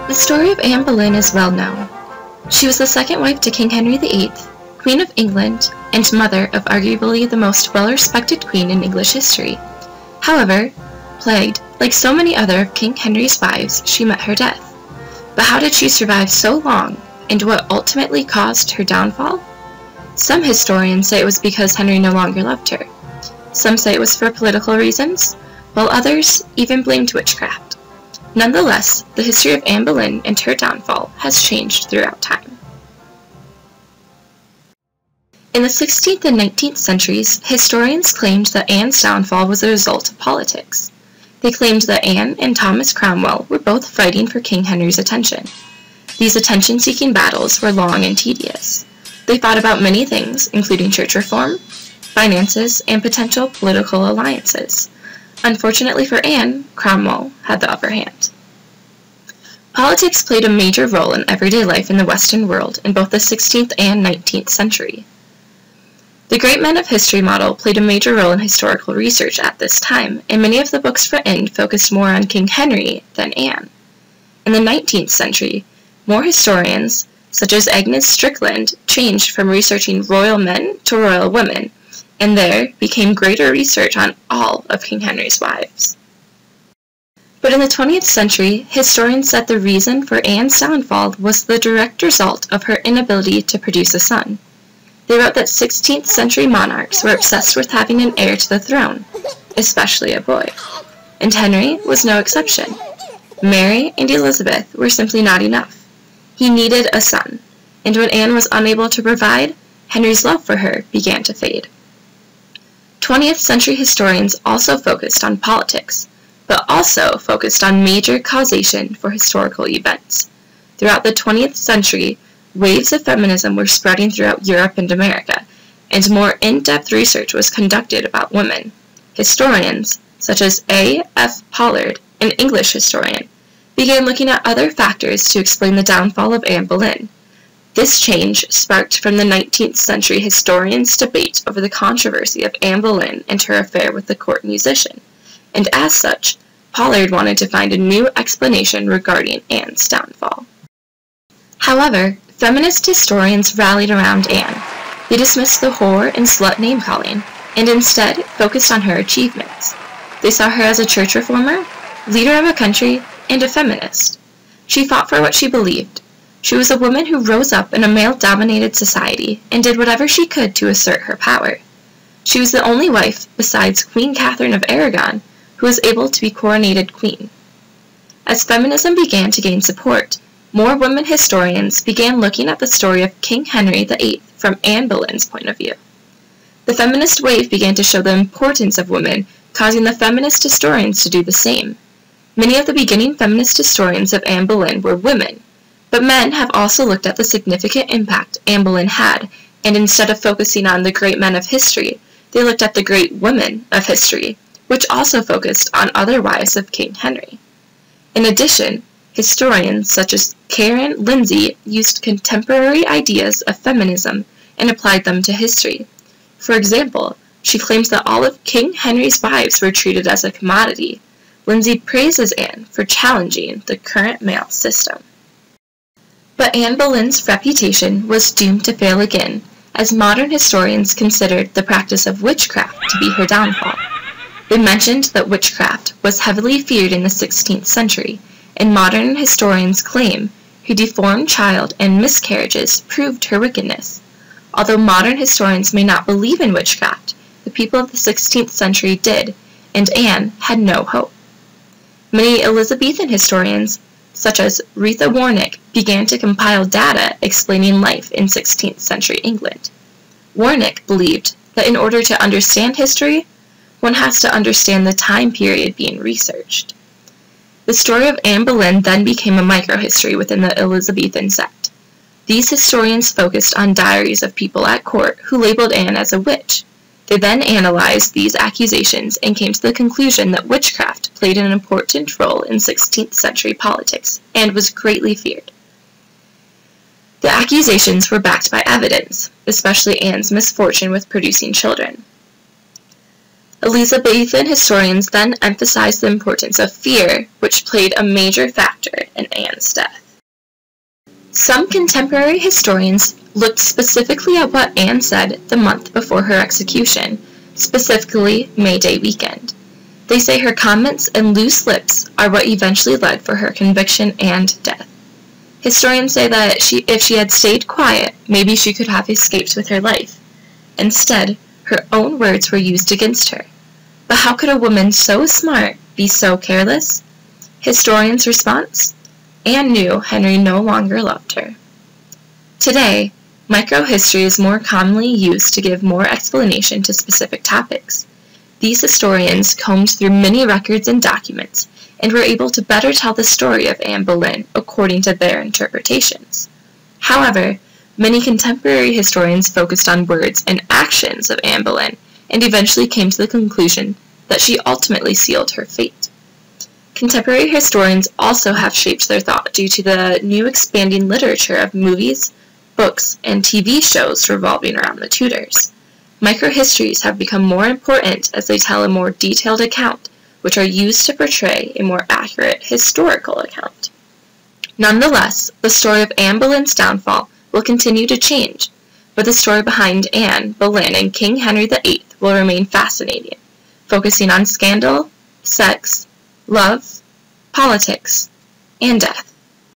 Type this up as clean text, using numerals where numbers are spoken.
The story of Anne Boleyn is well known. She was the second wife to King Henry VIII, Queen of England, and mother of arguably the most well-respected queen in English history. However, plagued, like so many other of King Henry's wives, she met her death. But how did she survive so long, and what ultimately caused her downfall? Some historians say it was because Henry no longer loved her. Some say it was for political reasons, while others even blamed witchcraft. Nonetheless, the history of Anne Boleyn and her downfall has changed throughout time. In the 16th and 19th centuries, historians claimed that Anne's downfall was a result of politics. They claimed that Anne and Thomas Cromwell were both fighting for King Henry's attention. These attention-seeking battles were long and tedious. They fought about many things, including church reform, finances, and potential political alliances. Unfortunately for Anne, Cromwell had the upper hand. Politics played a major role in everyday life in the Western world in both the 16th and 19th century. The great men of history model played a major role in historical research at this time, and many of the books written focused more on King Henry than Anne. In the 19th century, more historians, such as Agnes Strickland, changed from researching royal men to royal women, and there became greater research on all of King Henry's wives. But in the 20th century, historians said the reason for Anne's downfall was the direct result of her inability to produce a son. They wrote that 16th century monarchs were obsessed with having an heir to the throne, especially a boy, and Henry was no exception. Mary and Elizabeth were simply not enough. He needed a son, and when Anne was unable to provide, Henry's love for her began to fade. 20th century historians also focused on politics, but also focused on major causation for historical events. Throughout the 20th century, waves of feminism were spreading throughout Europe and America, and more in-depth research was conducted about women. Historians, such as A. F. Pollard, an English historian, began looking at other factors to explain the downfall of Anne Boleyn. This change sparked from the 19th century historians' debate over the controversy of Anne Boleyn and her affair with the court musician, and as such, Pollard wanted to find a new explanation regarding Anne's downfall. However, feminist historians rallied around Anne. They dismissed the whore and slut name-calling, and instead focused on her achievements. They saw her as a church reformer, leader of a country, and a feminist. She fought for what she believed. She was a woman who rose up in a male-dominated society and did whatever she could to assert her power. She was the only wife, besides Queen Catherine of Aragon, who was able to be coronated queen. As feminism began to gain support, more women historians began looking at the story of King Henry VIII from Anne Boleyn's point of view. The feminist wave began to show the importance of women, causing the feminist historians to do the same. Many of the beginning feminist historians of Anne Boleyn were women, but men have also looked at the significant impact Anne Boleyn had, and instead of focusing on the great men of history, they looked at the great women of history, which also focused on other wives of King Henry. In addition, historians such as Karen Lindsay used contemporary ideas of feminism and applied them to history. For example, she claims that all of King Henry's wives were treated as a commodity. Lindsay praises Anne for challenging the current male system. But Anne Boleyn's reputation was doomed to fail again, as modern historians considered the practice of witchcraft to be her downfall. They mentioned that witchcraft was heavily feared in the 16th century, and modern historians claim her deformed child and miscarriages proved her wickedness. Although modern historians may not believe in witchcraft, the people of the 16th century did, and Anne had no hope. Many Elizabethan historians, such as Retha Warnick, began to compile data explaining life in 16th century England. Warnick believed that in order to understand history, one has to understand the time period being researched. The story of Anne Boleyn then became a microhistory within the Elizabethan sect. These historians focused on diaries of people at court who labeled Anne as a witch. They then analyzed these accusations and came to the conclusion that witchcraft played an important role in 16th century politics and was greatly feared. The accusations were backed by evidence, especially Anne's misfortune with producing children. Elizabethan historians then emphasized the importance of fear, which played a major factor in Anne's death. Some contemporary historians looked specifically at what Anne said the month before her execution, specifically May Day weekend. They say her comments and loose lips are what eventually led for her conviction and death. Historians say that if she had stayed quiet, maybe she could have escaped with her life. Instead, her own words were used against her. But how could a woman so smart be so careless? Historians' response? Anne knew Henry no longer loved her. Today, microhistory is more commonly used to give more explanation to specific topics. These historians combed through many records and documents and were able to better tell the story of Anne Boleyn according to their interpretations. However, many contemporary historians focused on words and actions of Anne Boleyn and eventually came to the conclusion that she ultimately sealed her fate. Contemporary historians also have shaped their thought due to the new expanding literature of movies, books, and TV shows revolving around the Tudors. Microhistories have become more important as they tell a more detailed account, which are used to portray a more accurate historical account. Nonetheless, the story of Anne Boleyn's downfall will continue to change, but the story behind Anne Boleyn and King Henry VIII will remain fascinating, focusing on scandal, sex, love, politics, and death.